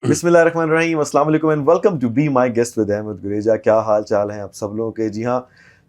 بسم اللہ الرحمن الرحیم. السلام علیکم and welcome to be my guest with Ahmed Gareja. کیا حال چال ہیں آپ سب لوگوں کے؟ جی ہاں،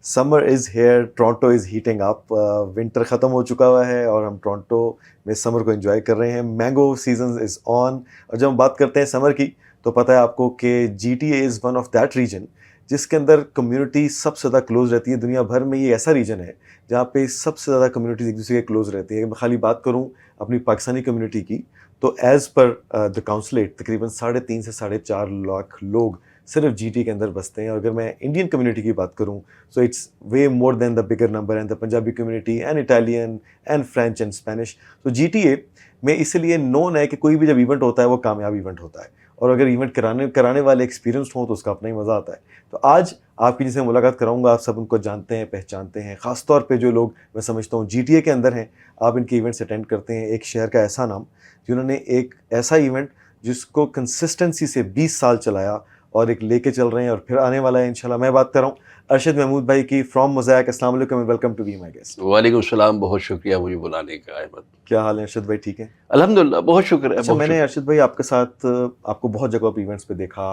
summer is here, Toronto is heating up. Winter ختم ہو چکا ہوا ہے اور ہم ٹورانٹو میں سمر کو انجوائے کر رہے ہیں. مینگو سیزن از آن. اور جب ہم بات کرتے ہیں سمر کی تو پتہ ہے آپ کو کہ G T A is one of that region جس کے اندر کمیونٹی سب سے زیادہ کلوز رہتی ہے. دنیا بھر میں یہ ایسا ریجن ہے جہاں پہ سب سے زیادہ کمیونٹیز ایک دوسرے کے کلوز رہتی ہیں. میں خالی بات کروں اپنی پاکستانی کمیونٹی کی تو ایز پر دا کاؤنسلیٹ تقریباً 3.5 سے 4.5 لاکھ لوگ صرف جی ٹی کے اندر بستے ہیں. اور اگر میں انڈین کمیونٹی کی بات کروں so it's way more than the bigger number and the Punjabi community and Italian and French and Spanish. تو جی ٹی اے میں اس لیے نون ہے کہ کوئی بھی جب ایونٹ ہوتا ہے وہ کامیاب ایونٹ ہوتا ہے، اور اگر ایونٹ کرانے والے ایکسپیرینسڈ ہوں تو اس کا اپنا ہی مزہ آتا ہے. تو آج آپ کی جن سے ملاقات کراؤں گا آپ سب ان کو جانتے ہیں، پہچانتے ہیں. خاص طور پہ جو لوگ میں سمجھتا ہوں جی ٹی اے کے اندر ہیں، آپ ان کے ایونٹس اٹینڈ کرتے ہیں. ایک شہر کا ایسا نام جنہوں نے ایک ایسا ایونٹ جس کو کنسسٹنسی سے 20 سال چلایا اور ایک لے کے چل رہے ہیں اور پھر آنے والا ہے انشاءاللہ. میں بات کر رہا ہوں ارشد محمود بھائی کی فرام موزیک. السلام علیکم and welcome to be my guest. وعلیکم السلام، بہت شکریہ مجھے بلانے کا احمد. کیا حال ہے ارشد بھائی؟ ٹھیک ہے الحمدللہ، بہت شکریہ. اچھا، میں نے ارشد بھائی آپ کے ساتھ آپ کو بہت جگہ پہ ایونٹس پہ دیکھا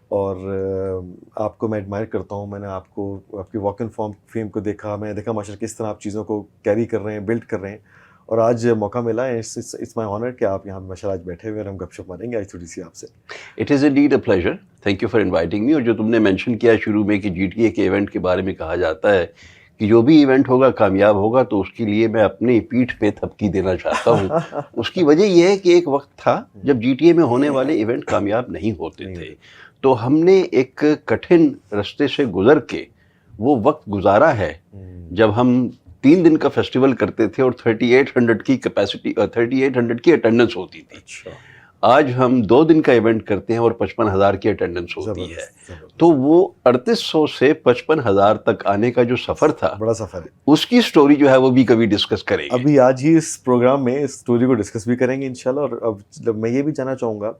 اور آپ کو میں ایڈمائر کرتا ہوں. میں نے آپ کو آپ کی واک اینڈ فیم کو دیکھا، میں نے دیکھا ماشاء اللہ کس طرح آپ چیزوں کو کیری کر رہے ہیں، بلڈ کر رہے ہیں. اور آج موقع ملا ہے، اٹس مائی آنر کہ آپ یہاں ماشاء اللہ آج بیٹھے ہوئے اور ہم گپ شپ ماریں گے آج تھوڑی سی آپ سے. It is indeed a pleasure. Thank you for inviting me. اور جو تم نے مینشن کیا شروع میں کہ جی ٹی اے کے ایونٹ کے بارے میں کہا جاتا ہے کہ جو بھی ایونٹ ہوگا کامیاب ہوگا، تو اس کے لیے میں اپنی پیٹھ پہ تھپکی دینا چاہتا ہوں. اس کی وجہ یہ ہے کہ ایک وقت تھا جب جی ٹی اے میں ہونے والے ایونٹ کامیاب نہیں ہوتے تھے، تو ہم نے ایک کٹھن رستے سے گزر کے وہ وقت گزارا ہے جب ہم 3 دن کا فیسٹیول کرتے تھے اور 3800 کی کیپیسٹی 3800 کی اٹینڈنس ہوتی تھی. آج ہم 2 دن کا ایونٹ کرتے ہیں اور 55,000 کی اٹینڈنس ہوتی ہے. تو وہ 3800 سے 55,000 تک آنے کا جو سفر تھا، بڑا سفر ہے. اس کی سٹوری جو ہے وہ بھی کبھی ڈسکس کریں گے. ابھی آج ہی اس پروگرام میں اس سٹوری کو ڈسکس بھی کریں گے انشاءاللہ. اور اب میں یہ بھی جاننا چاہوں گا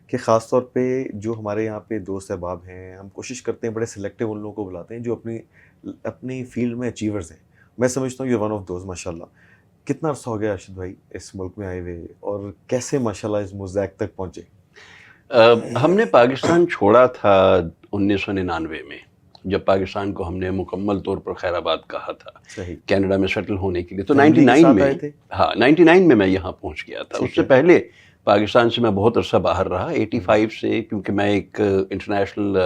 کہ خاص طور پہ جو ہمارے یہاں پہ دوست احباب ہیں، ہم کوشش کرتے ہیں بڑے سلیکٹیو ان لوگوں کو بلاتے ہیں جو اپنی فیلڈ میں اچیورز ہیں. میں سمجھتا ہوں یہ ون آف دوز. ماشاءاللہ کتنا عرصہ ہو گیا ارشد بھائی اس ملک میں آئے ہوئے اور کیسے ماشاءاللہ اس موزیک تک پہنچے؟ ہم نے پاکستان چھوڑا تھا 1999 میں، جب پاکستان کو ہم نے مکمل طور پر خیر آباد کہا تھا کینیڈا میں سیٹل ہونے کے لیے. تو 99 میں میں یہاں پہنچ گیا تھا. اس سے پہلے پاکستان سے میں بہت عرصہ باہر رہا. 85 سے، کیونکہ میں ایک انٹرنیشنل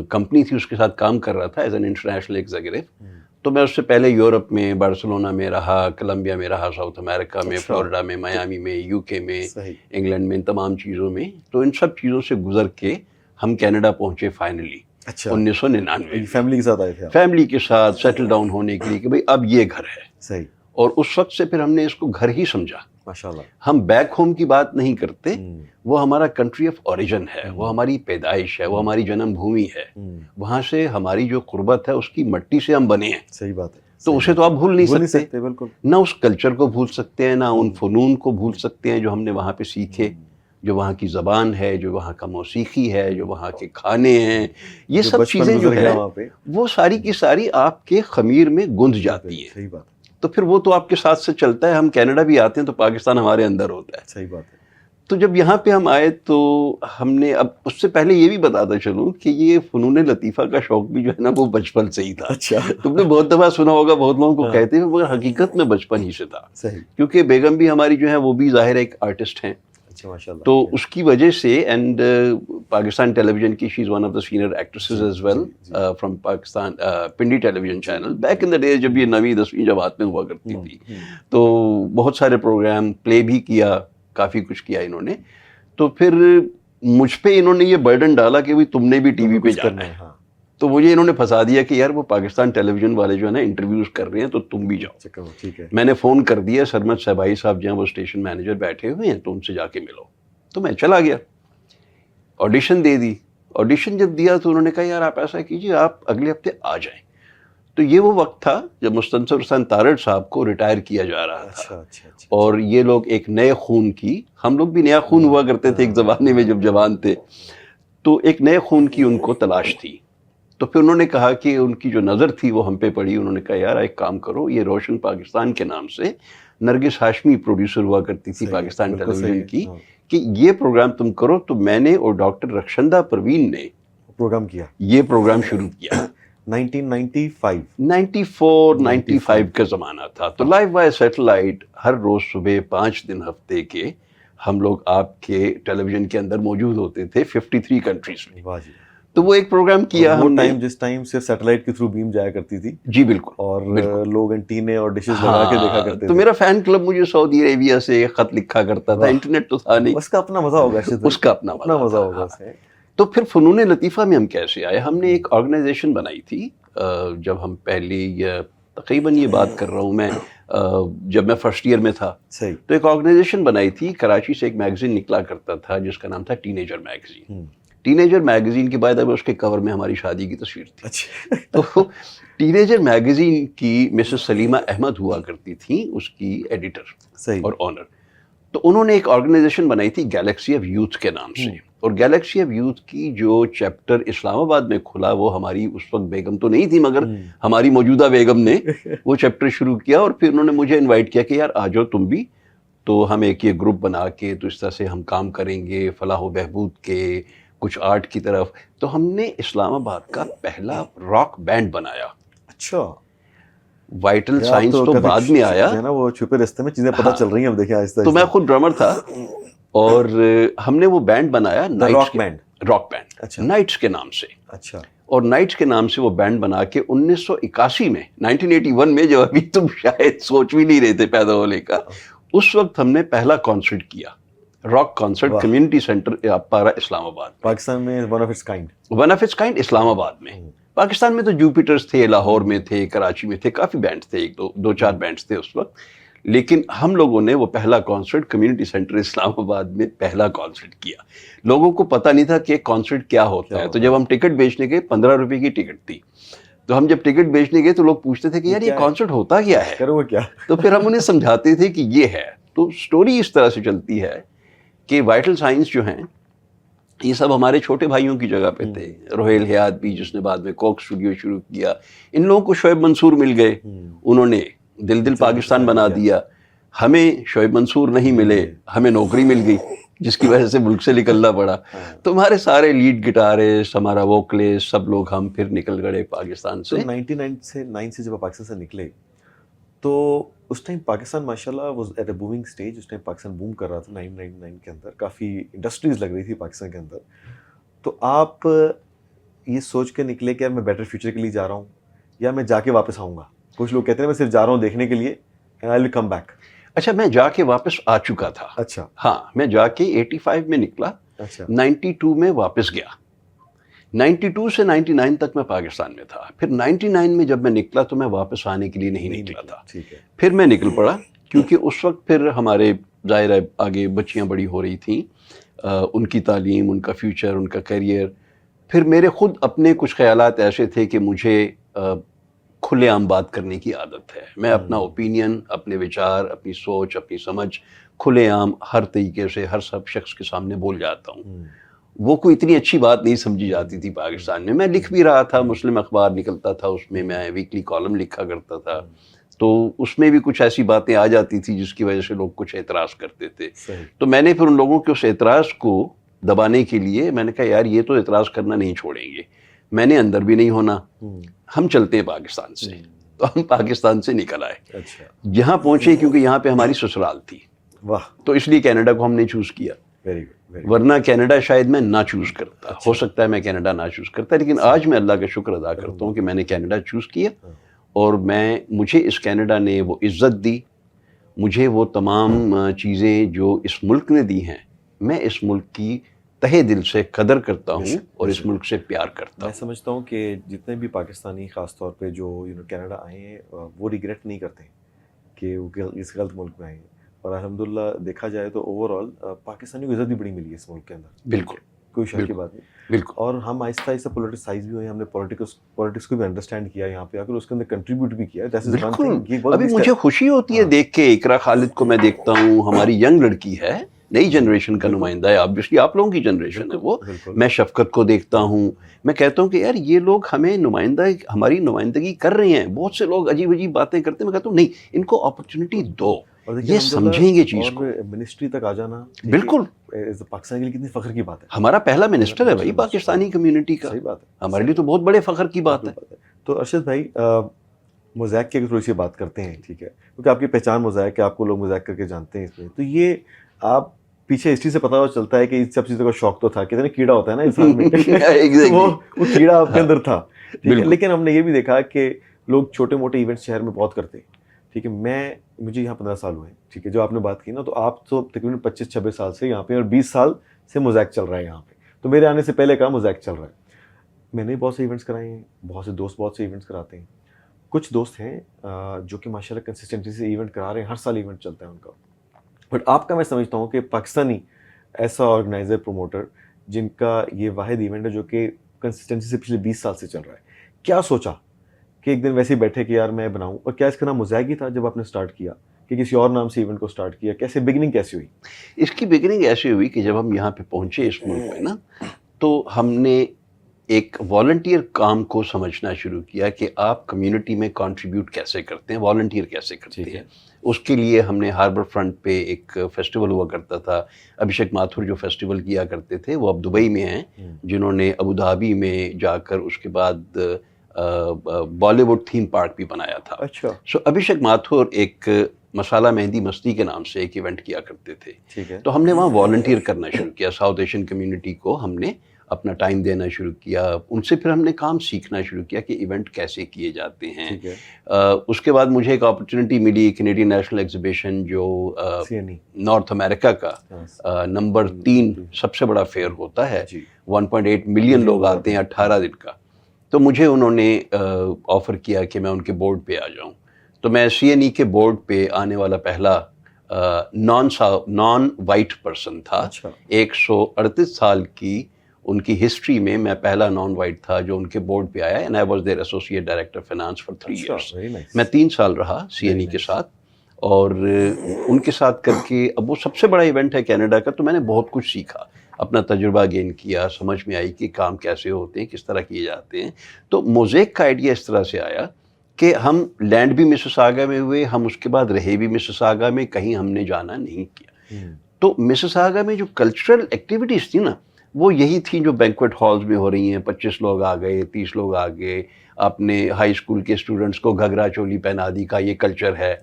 کمپنی تھی اس کے ساتھ کام کر رہا تھا ایز این انٹرنیشنل ایگزیکٹو. تو میں اس سے پہلے یورپ میں، بارسلونا میں رہا، کولمبیا میں رہا، ساؤتھ امریکہ میں، فلوریڈا میں، میامی میں، یو کے میں، انگلینڈ میں، ان تمام چیزوں میں. تو ان سب چیزوں سے گزر کے ہم کینیڈا پہنچے فائنلی 1999. فیملی کے ساتھ آئے تھے؟ فیملی کے ساتھ سیٹل ڈاؤن ہونے کے لیے کہ بھائی اب یہ گھر ہے. صحیح. اور اس وقت سے پھر ہم نے اس کو گھر ہی سمجھا. ماشاءاللہ. ہم بیک ہوم کی بات نہیں کرتے، وہ ہمارا کنٹری آف اوریجن ہے، وہ ہماری پیدائش ہے، وہ ہماری جنم بھومی ہے. وہاں سے ہماری جو قربت ہے اس کی مٹی سے ہم بنے ہیں. صحیح بات ہے. تو اسے تو آپ بھول نہیں سکتے. بالکل. نہ اس کلچر کو بھول سکتے ہیں، نہ ان فنون کو بھول سکتے ہیں جو ہم نے وہاں پہ سیکھے، جو وہاں کی زبان ہے، جو وہاں کا موسیقی ہے، جو وہاں کے کھانے ہیں. یہ سب چیزیں جو ہے وہ ساری کی ساری آپ کے خمیر میں گند جاتی ہیں. صحیح بات. تو پھر وہ تو آپ کے ساتھ سے چلتا ہے. ہم کینیڈا بھی آتے ہیں تو پاکستان ہمارے اندر ہوتا ہے. صحیح بات ہے. تو جب یہاں پہ ہم آئے تو ہم نے، اب اس سے پہلے یہ بھی بتاتا چلوں کہ یہ فنون لطیفہ کا شوق بھی جو ہے نا وہ بچپن سے ہی تھا. اچھا. تم نے بہت دفعہ سنا ہوگا، بہت لوگوں کو کہتے ہیں، مگر حقیقت میں بچپن ہی سے تھا. صحیح. کیونکہ بیگم بھی ہماری جو ہے وہ بھی ظاہر ایک آرٹسٹ ہیں. تو اس کی وجہ سے، اینڈ پاکستان ٹیلی ویژن کی she is one of the senior actresses as well from Pakistan Pindi television channel. Back in the days جب یہ 9ویں 10ویں جماعت میں ہوا کرتی تھی، تو بہت سارے پروگرام پلے بھی کیا، کافی کچھ کیا انہوں نے. تو پھر مجھ پہ انہوں نے یہ برڈن ڈالا کہ بھائی تم نے بھی ٹی وی پہ جانا ہے. تو مجھے انہوں نے پھنسا دیا کہ یار وہ پاکستان ٹیلی ویژن والے جو ہے نا انٹرویوز کر رہے ہیں تو تم بھی جاؤ. میں نے فون کر دیا، سرمد صاحبائی صاحب جہاں وہ اسٹیشن مینیجر بیٹھے ہوئے ہیں تو ان سے جا کے ملو. تو میں چلا گیا، آڈیشن دے دی. آڈیشن جب دیا تو انہوں نے کہا یار آپ ایسا کیجیے، آپ اگلے ہفتے آ جائیں. تو یہ وہ وقت تھا جب مستنصر حسین تارڑ صاحب کو ریٹائر کیا جا رہا تھا. اور یہ لوگ ایک نئے خون کی، ہم لوگ بھی نیا خون ہوا کرتے تھے ایک زمانے میں جب جوان تھے، تو ایک نئے خون کی ان کو تلاش تھی. تو پھر انہوں نے کہا کہ ان کی جو نظر تھی وہ ہم پہ پڑی. انہوں نے کہا یار ایک کام کرو, یہ روشن پاکستان کے نام سے نرگس ہاشمی پروڈیوسر ہوا کرتی تھی پاکستان ٹیلی ویژن کی, کہ یہ پروگرام تم کرو. تو میں نے اور ڈاکٹر رخشندہ پروین نے پروگرام کیا, یہ پروگرام شروع کیا. 94-95 کا زمانہ تھا. تو لائیو بائی سیٹلائٹ ہر روز صبح 5 دن ہفتے کے ہم لوگ آپ کے ٹیلی ویژن کے اندر موجود ہوتے تھے 53 کنٹریز میں. تو وہ ایک پروگرام کیا ہم نے, جس ٹائم صرف سیٹلائٹ کے تھرو بیم جایا کرتی تھی. جی بالکل, اور لوگ انٹینے اور ڈشز لگا کے دیکھا کرتے تھے. تو میرا فین کلب مجھے سعودی عربیہ سے خط لکھا کرتا تھا, انٹرنیٹ تو تھا نہیں. اس کا اپنا مزہ ہوگا, اس کا اپنا مزہ ہوگا. تو پھر فنون لطیفہ میں ہم کیسے آئے؟ ہم نے ایک آرگنائزیشن بنائی تھی جب ہم پہلی, تقریباً یہ بات کر رہا ہوں میں جب میں فرسٹ ایئر میں تھا. تو ایک آرگنائزیشن بنائی تھی, کراچی سے ایک میگزین نکلا کرتا تھا جس کا نام تھا ten ager magazine. Ten ager magazine کے بعد اب اس کے کور میں ہماری شادی کی تصویر تھی. تو ٹین ایجر میگزین کی مسز سلیمہ احمد ہوا کرتی تھیں اس کی ایڈیٹر اور آنر. تو انہوں نے ایک آرگنائزیشن بنائی تھی گیلیکسی آف یوتھ کے نام سے. اور گیلیکسی آف یوتھ کی جو چیپٹر اسلام آباد میں کھلا وہ ہماری اس وقت بیگم تو نہیں تھی, مگر ہماری موجودہ بیگم نے وہ چیپٹر شروع کیا. اور پھر انہوں نے مجھے انوائٹ کیا کہ یار آ جاؤ تم بھی, تو ہم ایک یہ گروپ بنا کے تو اس طرح سے ہم کام کریں گے فلاح و بہبود کے, کچھ آرٹ کی طرف. تو ہم نے اسلام آباد کا پہلا راک بینڈ بنایا. اچھا, وائٹل سائنس تو بعد میں آیا, وہ چھپے رستے میں چیزیں پتہ چل رہی ہیں اب دیکھیں آہستہ. تو میں خود ڈرامر تھا اور ہم نے وہ بینڈ بنایا راک بینڈ نائٹس کے نام سے. اچھا, اور نائٹس کے نام سے وہ بینڈ بنا کے 1981 میں 1981 میں, جو ابھی تم شاید سوچ بھی نہیں رہے تھے پیدا ہونے کا, اس وقت ہم نے پہلا کانسرٹ کیا, راک کانسرٹ کمیونٹی سینٹر پارا اسلام آباد, پاکستان میں ون آف اٹس کائنڈ اسلام آباد میں. پاکستان میں تو جوپیٹرز تھے, لاہور میں تھے, کراچی میں تھے, کافی بینڈز تھے, ایک دو چار بینڈز تھے اس وقت. لیکن ہم لوگوں نے وہ پہلا کانسرٹ کمیونٹی سینٹر اسلام آباد میں پہلا کانسرٹ کیا. لوگوں کو پتہ نہیں تھا کہ کانسرٹ کیا ہوتا ہے. تو جب ہم ٹکٹ بیچنے گئے, 15 روپے کی ٹکٹ تھی, تو ہم جب ٹکٹ بیچنے گئے تو لوگ پوچھتے تھے کہ یار یہ کانسرٹ ہوتا کیا ہے, کرو کیا. تو پھر ہم انہیں سمجھاتے تھے کہ یہ ہے. تو سٹوری اس طرح سے چلتی ہے کہ وائٹل سائنس جو ہیں یہ سب ہمارے چھوٹے بھائیوں کی جگہ پہ تھے. روہیل حیات بھی, جس نے بعد میں کوک اسٹوڈیو شروع کیا, ان لوگوں کو شعیب منصور مل گئے, انہوں نے دل پاکستان بنا دیا. ہمیں شعیب منصور نہیں ملے, ہمیں نوکری مل گئی جس کی وجہ سے ملک سے نکلنا پڑا. تو ہمارے سارے لیڈ گٹارسٹ, ہمارا ووکلسٹ, سب لوگ ہم پھر نکل گئے پاکستان سے. 99 سے جب آپ پاکستان سے نکلے تو اس ٹائم پاکستان ماشاءاللہ was at a booming stage. اس ٹائم پاکستان بوم کر رہا تھا 999 کے اندر, کافی انڈسٹریز لگ رہی تھی پاکستان کے اندر. تو آپ یہ سوچ کے نکلے کہ میں بیٹر فیوچر کے لیے جا رہا ہوں یا میں جا کے واپس آؤں گا؟ کچھ لوگ کہتے ہیں میں صرف جا رہا ہوں دیکھنے کے لیے, and I will come back. اچھا, میں جا کے واپس آ چکا تھا. اچھا, ہاں, میں جا کے 85 میں نکلا, 92 میں واپس گیا. 92 سے 99 تک میں پاکستان میں تھا. پھر 99 میں جب میں نکلا تو میں واپس آنے کے لیے نہیں نکلا تھا. پھر میں نکل پڑا کیونکہ اس وقت پھر ہمارے ظاہر ہے آگے بچیاں بڑی ہو رہی تھیں, ان کی تعلیم, ان کا فیوچر, ان کا کیریئر. پھر میرے خود اپنے کچھ خیالات ایسے تھے کہ مجھے کھلے عام بات کرنے کی عادت ہے. میں اپنا اوپینین, اپنے وچار, اپنی سوچ, اپنی سمجھ کھلے عام ہر طریقے سے ہر سب شخص کے سامنے بول جاتا ہوں. وہ کوئی اتنی اچھی بات نہیں سمجھی جاتی تھی پاکستان میں. میں لکھ بھی رہا تھا, مسلم اخبار نکلتا تھا, اس میں میں ویکلی کالم لکھا کرتا تھا. تو اس میں بھی کچھ ایسی باتیں آ جاتی تھی جس کی وجہ سے لوگ کچھ اعتراض کرتے تھے. تو میں نے پھر ان لوگوں کے اس اعتراض کو دبانے کے لیے میں نے کہا یار یہ تو اعتراض کرنا نہیں چھوڑیں گے, میں نے اندر بھی نہیں ہونا, ہم چلتے ہیں پاکستان سے. تو ہم پاکستان سے نکل آئے, یہاں پہنچے کیونکہ یہاں پہ ہماری سسرال تھی. تو اس لیے کینیڈا کو ہم نے چوز کیا, ورنہ کینیڈا شاید میں نہ چوز کرتا. ہو سکتا ہے میں کینیڈا نہ چوز کرتا, لیکن آج میں اللہ کا شکر ادا کرتا ہوں کہ میں نے کینیڈا چوز کیا. اور مجھے اس کینیڈا نے وہ عزت دی, مجھے وہ تمام چیزیں جو اس ملک نے دی ہیں, میں اس ملک کی تہہ دل سے قدر کرتا ہوں اور اس ملک سے پیار کرتا ہوں. میں سمجھتا ہوں کہ جتنے بھی پاکستانی خاص طور پہ جو کینیڈا آئے ہیں وہ ریگریٹ نہیں کرتے کہ وہ اس غلط ملک میں آئے ہیں. اور الحمدللہ دیکھا جائے تو اوور آل پاکستانیوں کو عزت بھی بڑی ملی ہے اس ملک کے اندر. بالکل, کوئی شک کی بات نہیں. بالکل. اور ہم آہستہ آہستہ پولیٹیسائز بھی ہوئے, ہم نے پولیٹکس کو بھی انڈرسٹینڈ کیا یہاں پہ آ کر, اس کے اندر کنٹریبیوٹ بھی کیا. بالکل. ابھی مجھے خوشی ہوتی ہے دیکھ کے اقرا خالد کو میں دیکھتا ہوں, ہماری ینگ لڑکی ہے, نئی جنریشن کا نمائندہ ہے, آبویسلی آپ لوگوں کی جنریشن ہے وہ. میں شفقت کو دیکھتا ہوں, میں کہتا ہوں کہ یار یہ لوگ ہمیں ہماری نمائندگی کر رہے ہیں. بہت سے لوگ عجیب عجیب باتیں کرتے ہیں, میں کہتا ہوں نہیں, ان کو اپرچونٹی دو, یہ سمجھیں گے چیز کو. منسٹری تک آ جانا بالکل پاکستان کے لیے کتنی فخر کی بات ہے. ہمارا پہلا منسٹر ہے بھائی پاکستانی کمیونٹی کا, صحیح بات ہے, ہمارے لیے تو بہت بڑے فخر کی بات ہے. تو ارشد بھائی موزیک کی اگر تھوڑی سی بات کرتے ہیں, ٹھیک ہے, کیونکہ آپ کی پہچان موزیک ہے, آپ کو لوگ موزیک کر کے جانتے ہیں اس میں, تو یہ آپ پیچھے ہسٹری سے پتا چلتا ہے کہ اس سب چیزوں کا شوق تو تھا, کتنے کیڑا ہوتا ہے نا انسان میں, وہ کیڑا آپ کے اندر تھا, ٹھیک ہے. لیکن ہم نے یہ بھی دیکھا کہ لوگ چھوٹے موٹے ایونٹس شہر میں بہت کرتے ہیں, ٹھیک ہے. مجھے یہاں 15 سال ہوئے ہیں, ٹھیک ہے, جو آپ نے بات کی نا, تو آپ تو تقریباً 25-26 سال سے یہاں پہ, اور 20 سال سے موزیک چل رہا ہے یہاں پہ. تو میرے آنے سے پہلے کا موزیک چل رہا ہے. میں نے بہت سے ایونٹس کرائے ہیں, بہت سے دوست بہت سے ایونٹس کراتے ہیں. کچھ دوست ہیں جو کہ ماشاء اللہ کنسسٹنسی سے ایونٹ کرا رہے ہیں, ہر سال ایونٹ چلتا ہے ان کا. بٹ آپ کا میں سمجھتا ہوں کہ پاکستانی ایسا آرگنائزر پروموٹر جن کا یہ واحد ایونٹ ہے جو کہ کنسسٹنسی سے پچھلے 20 سال سے چل رہا ہے, کیا سوچا کہ ایک دن ویسے ہی بیٹھے کہ یار میں بناؤں, اور کیا اس کا نام موزیک ہی تھا جب آپ نے اسٹارٹ کیا کہ کسی اور نام سے ایونٹ کو اسٹارٹ کیا, کیسے بگننگ کیسی ہوئی؟ اس کی بگننگ ایسی ہوئی کہ جب ہم یہاں پہ پہنچے اس ملک میں نا, تو ہم نے ایک والنٹیئر کام کو سمجھنا شروع کیا کہ آپ کمیونٹی میں کنٹریبیوٹ کیسے کرتے ہیں, والنٹیئر کیسے کرتے ہیں. اس کے لیے ہم نے ہاربر فرنٹ پہ ایک فیسٹیول ہوا کرتا تھا, ابھیشیک ماتھور جو فیسٹیول کیا کرتے تھے, وہ اب دبئی میں ہیں, جنہوں نے ابوظہبی میں جا کر اس کے بعد بالی ووڈ تھیم پارک بھی بنایا تھا. اچھا. سو ابھیشیک ماتھور ایک مسالہ مہندی مستی کے نام سے ایک ایونٹ کیا کرتے تھے. ٹھیک ہے. تو ہم نے وہاں والنٹیئر کرنا شروع کیا, ساؤتھ ایشین کمیونٹی کو ہم نے اپنا ٹائم دینا شروع کیا, ان سے پھر ہم نے کام سیکھنا شروع کیا کہ ایونٹ کیسے کیے جاتے ہیں. اس کے بعد مجھے ایک اپرچونٹی ملی, کینیڈین نیشنل ایگزیبیشن جو نارتھ امریکہ کا نمبر 3 سب سے بڑا فیئر ہوتا ہے, 1.8 ملین لوگ آتے ہیں 18 دن کا. تو مجھے انہوں نے آفر کیا کہ میں ان کے بورڈ پہ آ جاؤں. تو میں CNE کے بورڈ پہ آنے والا پہلا نان وائٹ پرسن تھا. 138 سال کی ان کی ہسٹری میں میں پہلا نان وائٹ تھا جو ان کے بورڈ پہ آیا, and I was there associate director finance for 3 years. میں 3 سال رہا CNE کے ساتھ, اور ان کے ساتھ کر کے اب وہ سب سے بڑا ایونٹ ہے کینیڈا کا. تو میں نے بہت کچھ سیکھا, اپنا تجربہ گین کیا, سمجھ میں آئی کہ کام کیسے ہوتے ہیں, کس طرح کیے جاتے ہیں. تو موزیک کا آئیڈیا اس طرح سے آیا کہ ہم لینڈ بھی مسیساگا میں ہوئے, ہم اس کے بعد رہے بھی مسیساگا میں, کہیں ہم نے جانا نہیں کیا. تو مسیساگا میں جو کلچرل ایکٹیویٹیز تھی نا, وہ یہی تھیں جو بینکویٹ ہالز میں ہو رہی ہیں. 25 لوگ آ گئے, 30 لوگ آ گئے, آپ نے ہائی اسکول کے اسٹوڈنٹس کو گھگرا چولی پہنا دی, کا یہ کلچر ہے,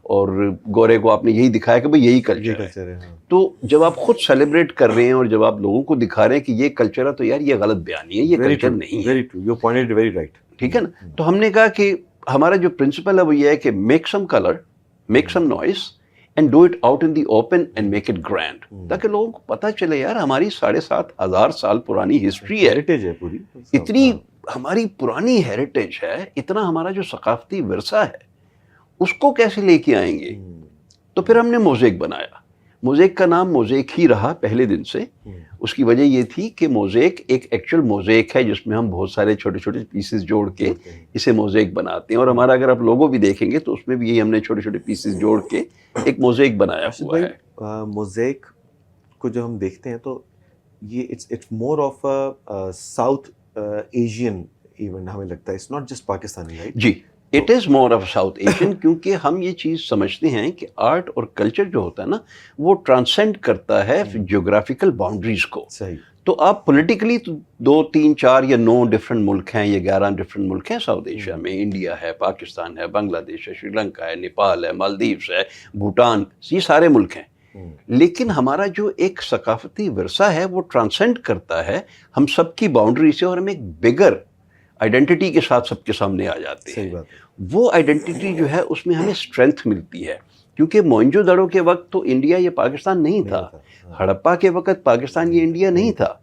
اور گورے کو آپ نے یہی دکھایا کہ بھئی یہی کلچر ہے. تو جب آپ خود سیلیبریٹ کر رہے ہیں اور جب آپ لوگوں کو دکھا رہے ہیں کہ یہ کلچر ہے, تو یار یہ غلط بیانی ہے, یہ کلچر نہیں ہے. ٹھیک ہے نا. تو ہم نے کہا کہ ہمارا جو پرنسپل ہے وہ یہ ہے کہ make some colour, make some noise, and do it out in the open and make it grand, تاکہ لوگوں کو پتہ چلے یار ہماری 7,500 سال پرانی ہسٹری ہے, ہیریٹیج ہے پوری, اتنی ہماری پرانی ہیریٹیج ہے, اتنا ہمارا جو ثقافتی ورثہ ہے اس کو کیسے لے کے آئیں گے. تو پھر ہم نے موزیک بنایا. موزیک کا نام موزیک ہی رہا پہلے دن سے. اس کی وجہ یہ تھی کہ موزیک ایک ایکچوئل موزیک ہے جس میں ہم بہت سارے چھوٹے چھوٹے پیسز جوڑ کے اسے موزیک بناتے ہیں, اور ہمارا اگر آپ لوگو بھی دیکھیں گے تو اس میں بھی یہی ہم نے چھوٹے چھوٹے پیسز جوڑ کے ایک موزیک بنایا ہوا ہے. موزیک کو جو ہم دیکھتے ہیں تو یہ it's more of South Asian event ہمیں لگتا ہے, it's not just Pakistani, right? جی, it is more of South Asian, کیونکہ ہم یہ چیز سمجھتے ہیں کہ آرٹ اور کلچر جو ہوتا ہے نا, وہ ٹرانسینڈ کرتا ہے جیوگرافیکل باؤنڈریز کو. صحیح. تو آپ پولیٹیکلی 2, 3, 4 یا 9 ڈفرینٹ ملک ہیں, یا 11 ڈفرینٹ ملک ہیں ساؤتھ ایشیا میں. انڈیا ہے, پاکستان ہے, بنگلہ دیش ہے, سری لنکا ہے, نیپال ہے, مالدیوز ہے, بھوٹان, یہ سارے ملک ہیں. لیکن ہمارا جو ایک ثقافتی ورثہ ہے وہ ٹرانسینڈ کرتا ہے ہم سب کی باؤنڈری سے, اور ہم ایک بگر آئیڈینٹی کے ساتھ سب کے سامنے آ جاتے ہیں. وہ آئیڈینٹی جو ہے اس میں ہمیں اسٹرینتھ ملتی ہے, کیونکہ موئنجو دڑو کے وقت تو انڈیا یہ پاکستان نہیں تھا, ہڑپا کے وقت پاکستان یہ انڈیا نہیں تھا.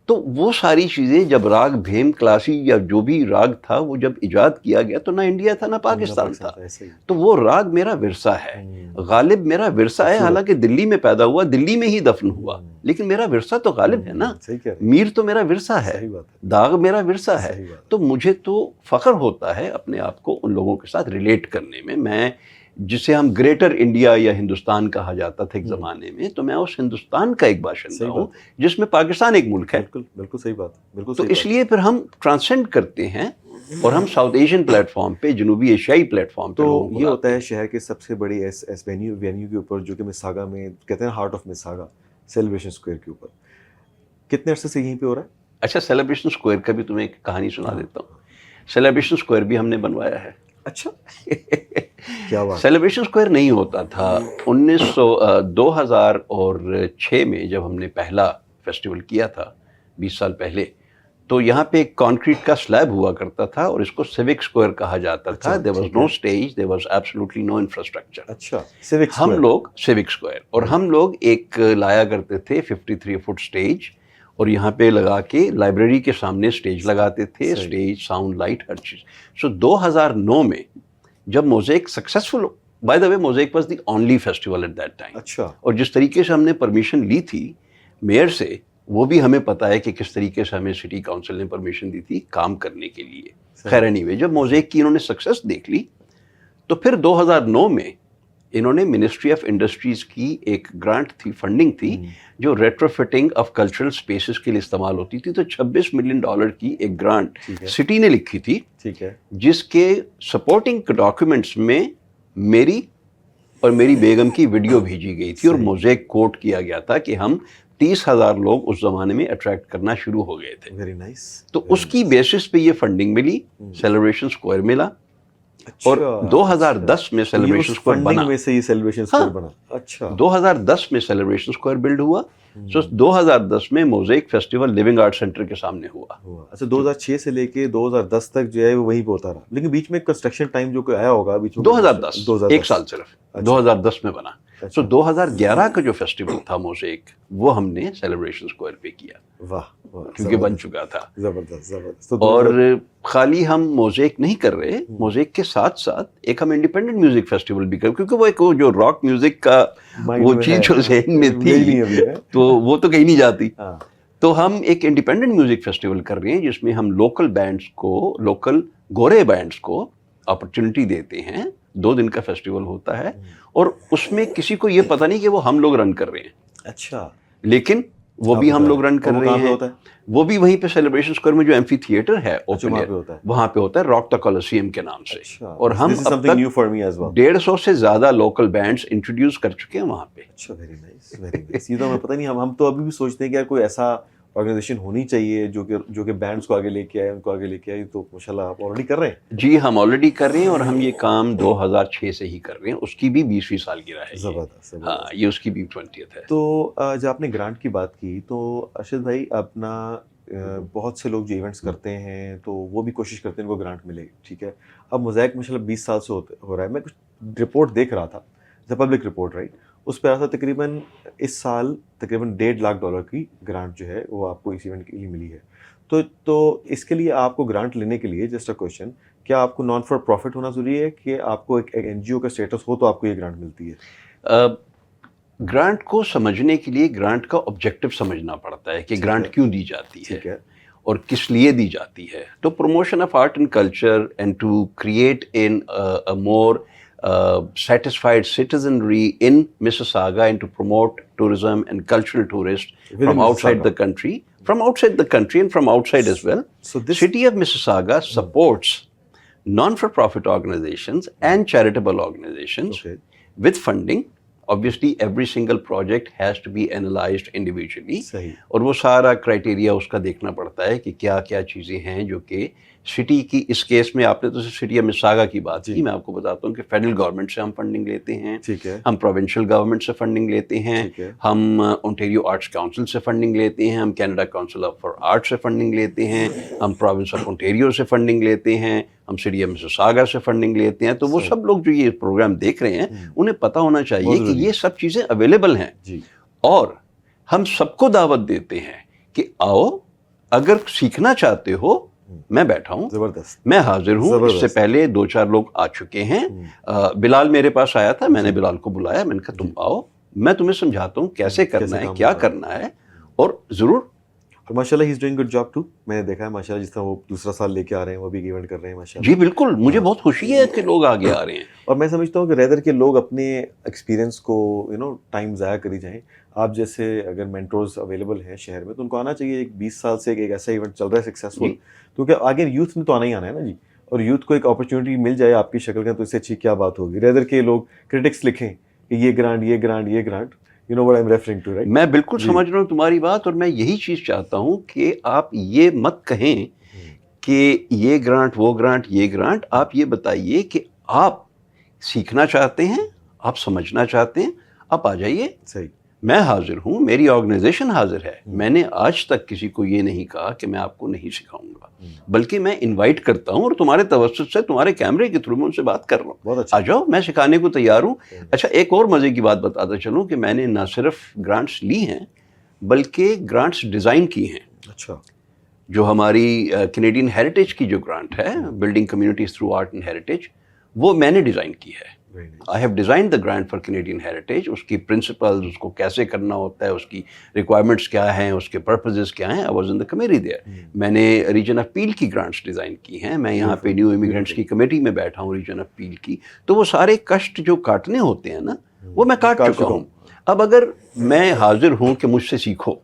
تو وہ ساری چیزیں جب راگ بھیم کلاسی یا جو بھی راگ تھا وہ جب ایجاد کیا گیا تو نہ انڈیا تھا نہ پاکستان تھا. تو وہ راگ میرا ورثہ ہے, غالب میرا ورثہ ہے, حالانکہ دلی میں پیدا ہوا, دلی میں ہی دفن ہوا, لیکن میرا ورثہ تو غالب ہے نا. میر تو میرا ورثہ ہے, داغ میرا ورثہ ہے. تو مجھے تو فخر ہوتا ہے اپنے آپ کو ان لوگوں کے ساتھ ریلیٹ کرنے میں. میں جسے ہم گریٹر انڈیا یا ہندوستان کہا جاتا تھا ایک زمانے میں، تو میں اس ہندوستان کا ایک باشندہ ہوں جس میں پاکستان ایک ملک ہے. بالکل صحیح بات، بالکل تو اس لیے پھر ہم ٹرانسینڈ کرتے ہیں اور ہم ساؤتھ ایشین پلیٹ فارم پہ، جنوبی ایشیائی پلیٹ فارم پہ. تو یہ ہوتا ہے شہر کے سب سے بڑی ایس وینیو کے اوپر، جو کہ مساگا میں کہتے ہیں heart of Mississauga, celebration square کے اوپر. کتنے عرصے سے یہیں پہ ہو رہا ہے؟ اچھا، سیلیبریشن اسکوائر کا بھی تمہیں ایک کہانی سنا دیتا ہوں. سیلیبریشن اسکوائر بھی ہم نے بنوایا ہے. اچھا، کیا بات. سیلیبریشن اسکوائر نہیں ہوتا تھا 2006 میں جب ہم نے پہلا فیسٹیول کیا تھا 20 سال پہلے، تو یہاں پہ ایک کانکریٹ کا سلیب ہوا کرتا تھا اور اس کو سیوک اسکوائر کہا جاتا تھا. There was no stage, there was absolutely no infrastructure. اچھا، ہم لوگ سیوک اسکوائر، اور ہم لوگ ایک لایا کرتے تھے 53 فٹ اسٹیج، اور یہاں پہ لگا کے لائبریری کے سامنے اسٹیج لگاتے تھے، اسٹیج، ساؤنڈ، لائٹ، ہر چیز. سو 2009 میں جب Mosaic successful, by the way Mosaic was the only festival at that time. اچھا. اور جس طریقے سے ہم نے پرمیشن لی تھی میئر سے، وہ بھی ہمیں پتا ہے کہ کس طریقے سے ہمیں سٹی کاؤنسل نے پرمیشن دی تھی کام کرنے کے لیے. خیر اینی وے، جب موزیک کی انہوں نے سکسیس دیکھ لی تو پھر 2009 میں انہوں نے منسٹری آف انڈسٹریز کی ایک گرانٹ تھی، فنڈنگ تھی، جو retro fitting of cultural spaces کے لیے استعمال ہوتی تھی. تو $26 ملین کی ایک گرانٹ سٹی نے لکھی تھی، ٹھیک ہے، جس کے سپورٹنگ ڈاکیومنٹس میں میری اور میری بیگم کی ویڈیو بھیجی گئی تھی، اور موزیک کوٹ کیا گیا تھا کہ ہم 30,000 لوگ اس زمانے میں اٹریکٹ کرنا شروع ہو گئے تھے. Very nice. تو اس کی بیسس پہ یہ فنڈنگ ملی، سیلیبریشن اسکوائر ملا، اور 2010 میں سیلیبریشن اسکوائر بنا. میں سے یہ سیلیبریشن اسکوائر بنا. اچھا، 2010 میں سیلیبریشن اسکوائر بلڈ ہوا. سو 2010 میں موزیک فیسٹیول لیونگ آرٹ سینٹر کے سامنے ہوا. اچھا، 2006 سے لے کے 2010 تک جو ہے وہ وہیں پہ ہوتا رہا، لیکن بیچ میں کنسٹرکشن ٹائم جو آیا ہوگا بیچ میں 2010 ایک سال صرف 2010 میں بنا. سو 2011 کا جو فیسٹیول تھا موزیک، وہ ہم نے سیلیبریشن اسکوائر پہ کیا. واہ واہ، کیونکہ بن چکا تھا. زبردست زبردست. اور خالی ہم موزیک نہیں کر رہے، موزیک کے ساتھ ساتھ ایک ہم انڈیپینڈنٹ میوزک فیسٹیول بھی کر، کیونکہ وہ ایک جو راک میوزک کا وہ چیز جو ذہن میں تھی تو وہ تو کہیں نہیں جاتی. تو ہم ایک انڈیپینڈنٹ میوزک فیسٹیول کر رہے ہیں جس میں ہم لوکل بینڈس کو، لوکل گورے بینڈس کو اپرچونٹی دیتے ہیں. 2 دن کا فیسٹیول ہوتا ہے، اور اس میں کسی کو یہ پتہ نہیں کہ وہ ہم لوگ رن کر رہے ہیں. اچھا، لیکن وہ بھی ہم لوگ رن کر رہے ہیں. وہ بھی وہیں پہ سیلیبریشن اسکوائر میں جو ایمفی تھیٹر ہے اوپن ایئر، وہاں پہ ہوتا ہے، راک دا کولوسیم کے نام سے. اور ہم اب تک 150 سے زیادہ لوکل بینڈس انٹروڈیوس کر چکے ہیں وہاں پہ. اچھا، ویری نائس ویری نائس. یہ تو ہمیں پتہ نہیں، ہم تو ابھی بھی سوچتے ہیں کہ یار کوئی ایسا آرگنائزیشن ہونی چاہیے جو کہ بینڈس کو آگے لے کے آئے، ان کو آگے لے کے آئے. تو ماشاءاللہ آپ آلریڈی کر رہے ہیں. جی، ہم آلریڈی کر رہے ہیں، اور ہم یہ کام 2006 سے ہی کر رہے ہیں. اس کی بھی 20ویں سالگرہ ہے. زبردست. ہاں، یہ اس کی بھی 20th ہے. تو جب آپ نے گرانٹ کی بات کی تو ارشد بھائی، اپنا بہت سے لوگ جو ایونٹس کرتے ہیں تو وہ بھی کوشش کرتے ہیں ان کو گرانٹ ملے، ٹھیک ہے. اب موزیک ماشاءاللہ 20 سال سے ہو رہا ہے. میں کچھ رپورٹ دیکھ رہا تھا، دا پبلک رپورٹ، رائٹ، اس پہ آیا تھا تقریباً اس سال تقریباً $1.5 لاکھ کی گرانٹ جو ہے وہ آپ کو اس ایونٹ کے لیے ملی ہے. تو اس کے لیے آپ کو گرانٹ لینے کے لیے جسٹ اے کویشچن، کیا آپ کو نان فار پروفٹ ہونا ضروری ہے کہ آپ کو ایک NGO کا اسٹیٹس ہو تو آپ کو یہ گرانٹ ملتی ہے؟ گرانٹ کو سمجھنے کے لیے گرانٹ کا آبجیکٹو سمجھنا پڑتا ہے کہ گرانٹ کیوں دی جاتی ہے اور کس لیے دی جاتی ہے. تو promotion of art and culture and to create an more satisfied citizenry in Mississauga and to promote tourism and cultural tourists from outside the country and from outside as well. So the city of Mississauga supports non-for-profit organizations and charitable organizations with funding. Obviously every single project has to be analyzed individually. اور وہ سارا criteria اس کا دیکھنا پڑتا ہے کہ کیا کیا چیزیں ہیں جو کہ سٹی کی، اس کیس میں آپ نے تو سٹی آف مساگا کی بات کی. میں آپ کو بتاتا ہوں کہ فیڈرل گورنمنٹ سے ہم فنڈنگ لیتے ہیں، ہم پروونشل گورنمنٹ سے فنڈنگ لیتے ہیں، ہم اونٹیریو آرٹس کاؤنسل سے فنڈنگ لیتے ہیں، ہم کینیڈا کاؤنسل فار آرٹ سے فنڈنگ لیتے ہیں، ہم پروونس آف اونٹیریو سے فنڈنگ لیتے ہیں، ہم سٹی آف مساگا سے فنڈنگ لیتے ہیں. تو وہ سب لوگ جو یہ پروگرام دیکھ رہے ہیں انہیں پتہ ہونا چاہیے کہ یہ سب چیزیں اویلیبل ہیں. اور ہم سب کو دعوت دیتے ہیں کہ آؤ، اگر سیکھنا چاہتے ہو میں بیٹھا ہوں، میں حاضر ہوں. اس سے پہلے 2-4 لوگ آ چکے ہیں. بلال میرے پاس آیا تھا، میں نے بلال کو بلایا، میں نے کہا تم آؤ، میں تمہیں سمجھاتا ہوں کیسے کرنا ہے، کیا کرنا ہے. اور ضرور اور ماشاءاللہ he is doing good job too. میں نے دیکھا ہے ماشاءاللہ جس طرح وہ دوسرا سال لے کے آ رہے ہیں وہ بھی ایونٹ کر رہے ہیں ماشاءاللہ. جی بالکل, مجھے بہت خوشی ہے کہ لوگ آگے آ رہے ہیں. اور میں سمجھتا ہوں کہ ریدر کہ لوگ اپنے ایکسپیرینس کو ٹائم ضائع کری جائیں. آپ جیسے اگر مینٹورز اویلیبل ہیں شہر میں تو ان کو آنا چاہیے. ایک 20 سال سے ایک ایسا ایونٹ چل رہا ہے سکسیزفل, کیونکہ آگے یوتھ نے تو آنا ہی آنا ہے نا جی. اور یوتھ کو ایک اپرچونیٹی مل جائے آپ کی شکل کا تو اس سے اچھی کیا بات ہوگی. ریدر کہ لوگ کرٹکس لکھیں کہ یہ گرانٹ یہ گرانٹ یہ grant. You know what I'm referring to, right? میں بالکل سمجھ رہا ہوں تمہاری بات, اور میں یہی چیز چاہتا ہوں کہ آپ یہ مت کہیں کہ یہ گرانٹ وہ گرانٹ یہ گرانٹ. آپ یہ بتائیے کہ آپ سیکھنا چاہتے ہیں, آپ سمجھنا چاہتے ہیں, آپ آ جائیے. صحیح. میں میں حاضر ہوں, میری آرگنائزیشن حاضر ہے. میں نے آج تک کسی کو یہ نہیں کہا کہ میں آپ کو نہیں سکھاؤں گا, بلکہ میں انوائٹ کرتا ہوں اور تمہارے توسط سے تمہارے کیمرے کے تھرو میں ان سے بات کر رہا ہوں. بہت اچھا. آ جاؤ, میں سکھانے کو تیار ہوں. اچھا, ایک اور مزے کی بات بتاتا چلوں کہ میں نے نہ صرف گرانٹس لی ہیں بلکہ گرانٹس ڈیزائن کی ہیں. اچھا. جو ہماری کینیڈین ہیریٹیج کی جو گرانٹ ہے, building communities through art and heritage, وہ میں نے ڈیزائن کی ہے. I have designed the grant for Canadian heritage. اس کی پرنسپلز, اس کو کیسے کرنا ہوتا ہے, اس کی ریکوائرمنٹس کیا ہیں, اس کے پرپزز کیا ہیں. I was in the committee there. میں نے ریجن آف پیل کی گرانٹس ڈیزائن کی ہیں. میں یہاں پہ نیو امیگرینٹس کی کمیٹی میں بیٹھا ہوں ریجن آف پیل کی. تو وہ سارے کشٹ جو کاٹنے ہوتے ہیں نا, وہ میں کاٹ چکا ہوں. اب اگر میں حاضر ہوں کہ مجھ سے سیکھو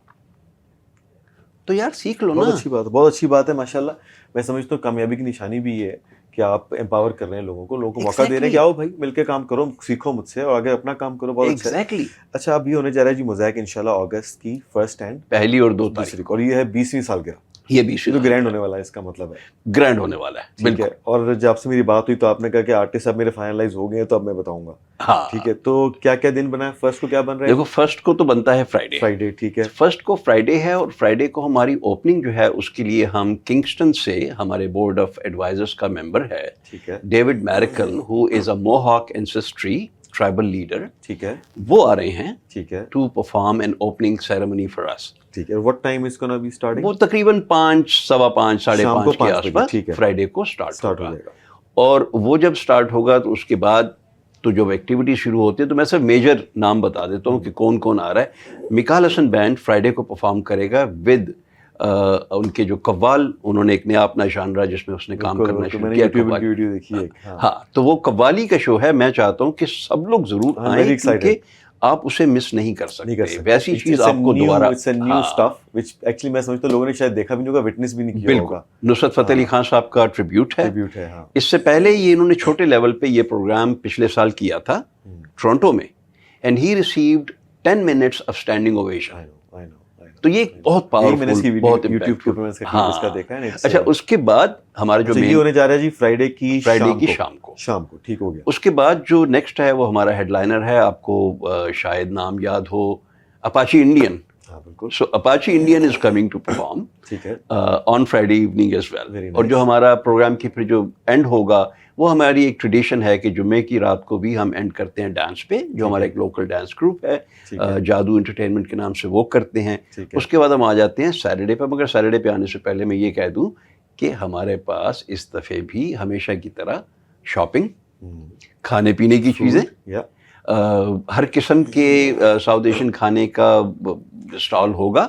تو یار سیکھ لو نا. بہت اچھی بات ہے, بہت اچھی بات ہے ماشاءاللہ. میں سمجھتا ہوں کامیابی کی نشانی بھی یہ ہے کہ آپ امپاور کر رہے ہیں لوگوں کو موقع دے رہے ہیں کہ آؤ بھائی مل کے کام کرو, سیکھو مجھ سے اور آگے اپنا کام کرو. بہت اچھا. اچھا, اب یہ ہونے جا رہا ہے جی موزیک انشاءاللہ اگست کی 1 اینڈ 1 اور 2 تاریخ, اور یہ ہے 20ویں سالگرہ. یہ بھی تو گرینڈ ہونے والا ہے, اس کا مطلب ہے گرینڈ ہونے والا ہے. ٹھیک ہے. اور جب آپ سے میری بات ہوئی تو آپ نے کہا کہ آرٹسٹ اب میرے فائنلائز ہو گئے ہیں تو اب میں بتاؤں گا. ہاں ٹھیک ہے. تو کیا کیا دن بنا ہے؟ فرسٹ کو کیا بن رہا ہے؟ دیکھو, فرسٹ کو تو بنتا ہے فرائیڈے. ٹھیک ہے. فرسٹ کو فرائیڈے ہے, اور فرائیڈے کو ہماری اوپننگ جو ہے اس کے لیے ہم کنگسٹن سے ہمارے بورڈ آف ایڈوائزرز کا ممبر ہے ٹھیک ہے David Miracle, who is a Mohawk ancestry tribal leader. ٹھیک ہے. وہ آ رہے ہیں ٹھیک ہے to perform an opening ceremony for us. ٹھیک ہے. What time is gonna be starting? وہ تقریباً 5, 5:15, 5:30 کے آس پاس فرائیڈے کو اسٹارٹ ہوگا. اور وہ جب اسٹارٹ ہوگا تو اس کے بعد تو جو ایکٹیویٹی شروع ہوتی ہے, تو میں صرف میجر نام بتا دیتا ہوں کہ کون کون آ رہا ہے. میکال حسن بینڈ فرائیڈے کو پرفارم کرے گا ود ان کے جو قوال, انہوں نے ایک نیا اپنا ژانرا جس میں اس نے کام کرنا شروع کیا. ہاں, تو وہ قوالی کا شو ہے. میں چاہتا ہوں کہ سب لوگ ضرور آئیں کیونکہ آپ اسے مس نہیں کر سکتے. ویسی چیز آپ کو دوبارہ, میں سمجھتا ہوں لوگوں نے شاید دیکھا بھی نہیں ہوگا, وٹنس بھی نہیں کیا ہوگا. نصرت فتح علی خان صاحب کا ٹریبیوٹ ہے. اس سے پہلے یہ انہوں نے چھوٹے لیول پہ یہ پروگرام پچھلے سال کیا تھا ٹورنٹو میں, and he received 10 minutes of standing ovation. تو یہ بہت پاورفل, بہت امپیکٹفل. ہاں. اچھا, اس کے بعد ہمارا جو یہ ہونے جا رہا ہے جی فرائیڈے کی شام کو. ٹھیک ہو گیا. اس کے بعد جو نیکسٹ ہے وہ ہمارا ہیڈ لائنر ہے, آپ کو شاید نام یاد ہو, Apache Indian. So Apache Indian is coming to perform on Friday evening as well. اور جو ہمارا پروگرام کی پھر جو اینڈ ہوگا وہ ہماری ایک ٹریڈیشن ہے کہ جمعے کی رات کو بھی ہم اینڈ کرتے ہیں ڈانس پہ, جو ہمارا ایک لوکل ڈانس گروپ ہے جادو انٹرٹینمنٹ کے نام سے, وہ کرتے ہیں. اس کے بعد ہم آ جاتے ہیں سیٹرڈے پہ. مگر سیٹرڈے پہ آنے سے پہلے میں یہ کہہ دوں کہ ہمارے پاس اس دفعہ بھی ہمیشہ کی طرح شاپنگ, کھانے پینے کی چیزیں, ہر قسم کے ساؤتھ ایشین کھانے کا اسٹال ہوگا.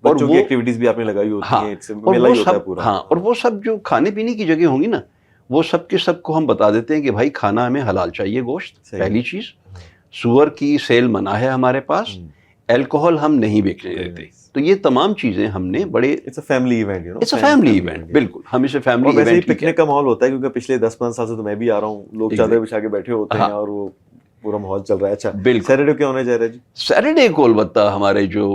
اور وہ ایکٹیویٹیز بھی آپ نے لگائی ہوتی ہیں. ہاں, اور وہ سب جو کھانے پینے کی جگہ ہوں گی نا, وہ سب کے سب کو ہم بتا دیتے ہیں کہ بھائی کھانا ہمیں حلال چاہیے, گوشت پہلی چیز. سور کی سیل منع ہے ہمارے پاس, الکوہل ہم نہیں بیچنے دیتے. تو یہ تمام چیزیں ہم نے بڑے, it's a family event, it's a family event. بالکل, ہم اسے فیملی ایونٹ. ویسے ہی پکنک کا ماحول ہوتا ہے کیونکہ پچھلے 10-15 سال سے تو میں بھی آ رہا ہوں, لوگ چادر بچھا کے بیٹھے ہوتے ہیں اور وہ پورا ماحول چل رہا ہے. اچھا, سیٹرڈے کیا ہونے جا رہا ہے جی؟ سیٹرڈے کو البتہ ہمارے جو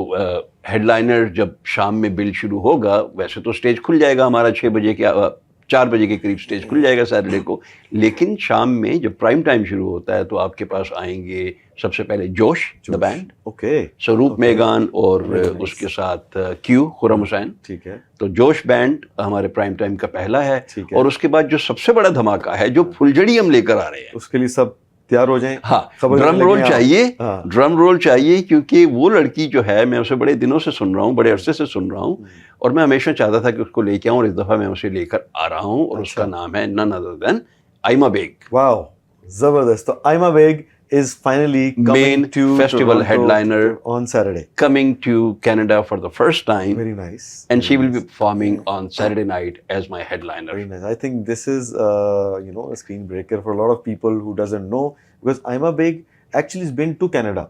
ہیڈ لائنر جب شام میں بل شروع ہوگا, ویسے تو اسٹیج کھل جائے گا ہمارا 6 بجے کے 4 بجے کے قریب اسٹیج کھل جائے گا سیٹرڈے کو, لیکن شام میں جب پرائم ٹائم شروع ہوتا ہے تو آپ کے پاس آئیں گے سب سے پہلے جوش دا بینڈ. اوکے. سوروپ میگان اور اس کے ساتھ کیو خرم حسین. ٹھیک ہے. تو جوش بینڈ ہمارے پرائم ٹائم کا پہلا ہے. اور اس کے بعد جو سب سے بڑا دھماکہ ہے جو پھلجڑی ہم لے کر آ رہے ہیں, اس کے لیے سب تیار ہو جائیں. ہاں, ڈرم رول چاہیے, ڈرم رول چاہیے, کیونکہ وہ لڑکی جو ہے میں اسے بڑے دنوں سے سن رہا ہوں, بڑے عرصے سے سن رہا ہوں, اور میں ہمیشہ چاہتا تھا کہ اس کو لے کے آؤں, اور اس دفعہ میں اسے لے کر آ رہا ہوں, اور اس کا نام ہے none other than آئمہ بیگ. واو, زبردست. تو آئمہ bag is finally coming main to festival Toronto headliner on Saturday. coming to Canada for the first time, Very nice. and she Very will be nice. performing on Saturday night as my headliner. Very nice. I think this is a screen breaker for a lot of people who doesn't know, because Aima Baig actually has been to Canada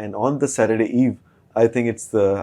and on the Saturday eve, I think it's the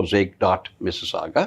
mosaic.mississauga,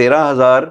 13,000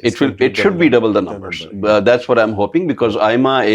it should be double the numbers. That's what I'm hoping, because Aima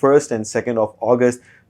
1st and 2nd of August,